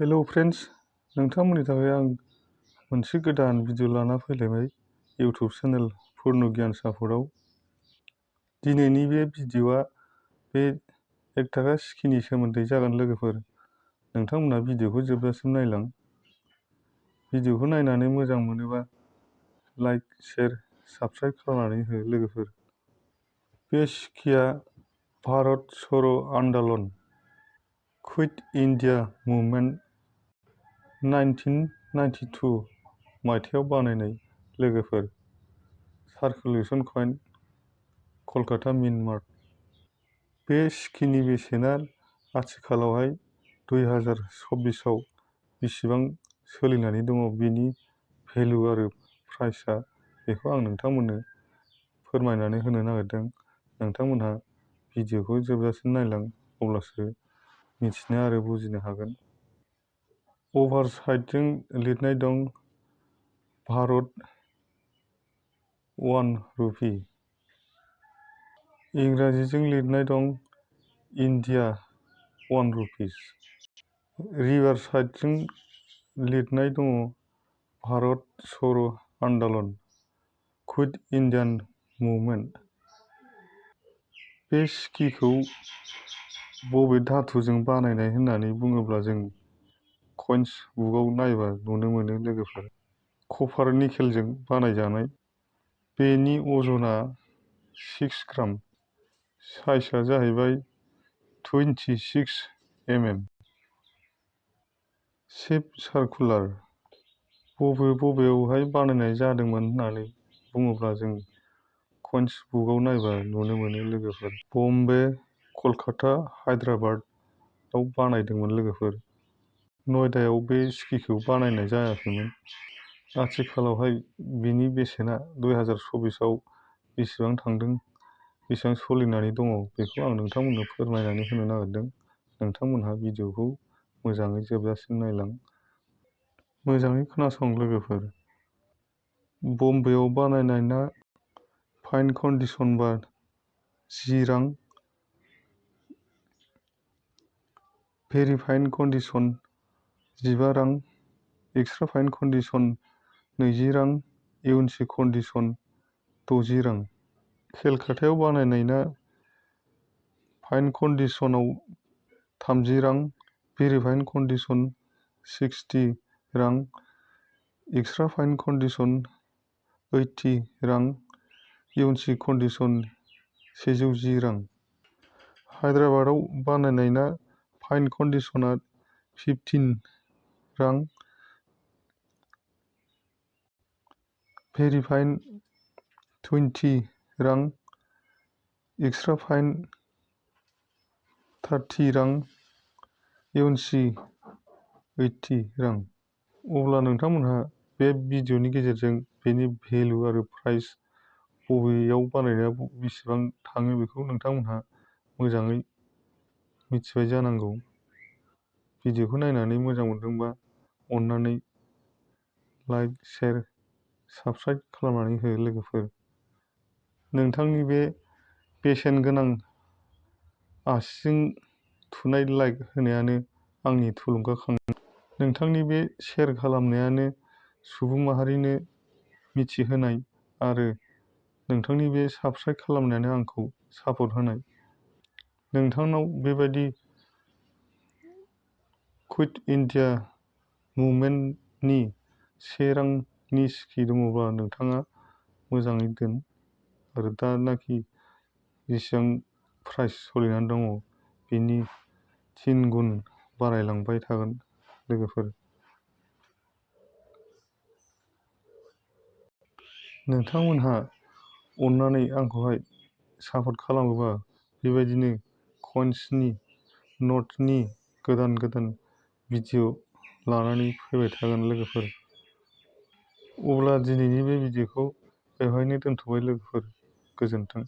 Hello friends, नोंथांमोननि थाखाय आं मोनसे गोदान भिडिअ लाना फैलायबाय इउटुब चेनेल पुर्न गियान सापर्टआव। दिनैनि बे भिडिअआ बे 1 टाका सिकिनि सोमोन्दै जागोन लोगोफोर। नोंथांमोना भिडिअखौ जोबजासिम नायलां। भिडिअखौ नायनानै मोजां मोनोबा लाइक, शेयार, साबस्क्राइब खालामनानै हो लोगोफोर। बे सिकिया भारत छोड़ो आन्दोलन क्विट इन्डिया मुभमेन्ट 1992 मायथाइयाव बानायनाय लोगोफोर। सार्कुलेसन कइन कलकाता मिन्ट मार्क। बे सिकिनि बेसेना आथिखालावहाय 2024 आव बेसेबां सोलिनानै दङ बेनि भेलु आरो प्राइसआ, बेखौ आं नोंथांमोननो फोरमायनानै होनो नागिरदों। नोंथांमोनहा भिडिअखौ जोबजासिम नायलां, अब्लासो मिथिनो आरो बुजिनो हागोन। अभारसाइटजों लिरनाय दं भारत 1 रुपी। इंराजिजों लिरनाय दं इन्डिया 1 रुपिस। रिभारसाइडजों लिरनाय दङ भारत छोड़ो आन्दोलन क्विट इन्डियान मुभमेन्ट। बे सिकिखौ बबे धातुजों बानायनाय होननानै बुङोब्ला जों कइन्स बुकआव नायबा नुनो मोनो लोगोफोर। कपार निकेलजों बानायजानाय। बेनि अजना 6 ग्राम। साइजआ जाहैबाय 26 mm। Shape circular. बबेयावहाय बानायनाय जादोंमोन होननानै बुङोब्ला जों कइन्स बुकआव नायबा नुनो मोनो लोगोफोर। बम्बे, कलकाता, हायद्राबादआव बानायदोंमोन लोगोफोर। नयदायाव बे सिकिखौ बानायनाय जायाखैमोन। आथिखालावहाय बिनि बेसेना 2024 आव बेसेबां थांदों, बेसेबां सोलिनानै दङ, बेखौ आं नोंथांमोननो फोरमायनानै होनो नागिरदों। नोंथांमोनहा भिडिअखौ मोजाङै जोबजासिम नायलां। मोजाङै खोनासं लोगोफोर। बम्बेयाव बानायनायना फाइन कन्डिशनबा 10 रां। भेरि फाइन कन्डिशन 15 रां। एक्सट्रा फाइन कन्डिशन 20 रां। इउएनसि कन्डिशन 60 रां। केलकातायाव बानायनायना फाइन कन्डिशनाव 30 रां। भेरि फाइन कन्डिशन 60 रां। एक्सट्रा फाइन कन्डिशन 80 रां। इउएनसि कन्डिशन 110 रां। हायद्राबादाव बानायनायना फाइन कन्डिशना 15 रां। भेरि फाइन 20 रां। एक्सट्रा फाइन 30 रां। इउएनसि 80 रां। अब्ला नोंथांमोनहा बे भिडिअनि गेजेरजों बेनि भेलु आरो प्राइस, बबेयाव बानायनाया बेसेबां थाङो, बेखौ नोंथांमोनहा मोजाङै मिथिबाय जानांगौ। भिडिअखौ नायनानै मोजां मोनदोंबा अन्नानै लाइक, शेयार, साबस्क्राइब खालामनानै हो लोगोफोर। नोंथांनि बे बेसेन गोनां आसिजों थुनाय लाइक होनायानो आंनि थुलुंगाखांनाय। नोंथांनि बे शेयार खालामनायानो सुबुं माहारिनो मिथिहोनाय आरो नोंथांनि बे साबस्क्राइब खालामनायानो आंखौ सापर्ट होनाय। नोंथांनाव बेबायदि क्विट इन्डिया मुभमेन्टनि 1 रांनि सिकि दङब्ला नोंथाङा मोजाङै दोन। आरो दानाखि जेसेबां प्राइस सोलिनानै दङ, बेनि 3 गुन बारायलांबाय थागोन लोगोफोर। नोंथांमोनहा अन्नानै आंखौहाय सापर्ट खालामोबा बेबायदिनो कइन्सनि, नटनि गोदान भिडिअ लानानै फैबाय थागोन लोगोफोर। अब्ला दिनैनि बे भिडिअखौ बेवहायनो दोनथ'बाय लोगोफोर। गोजोन्थों।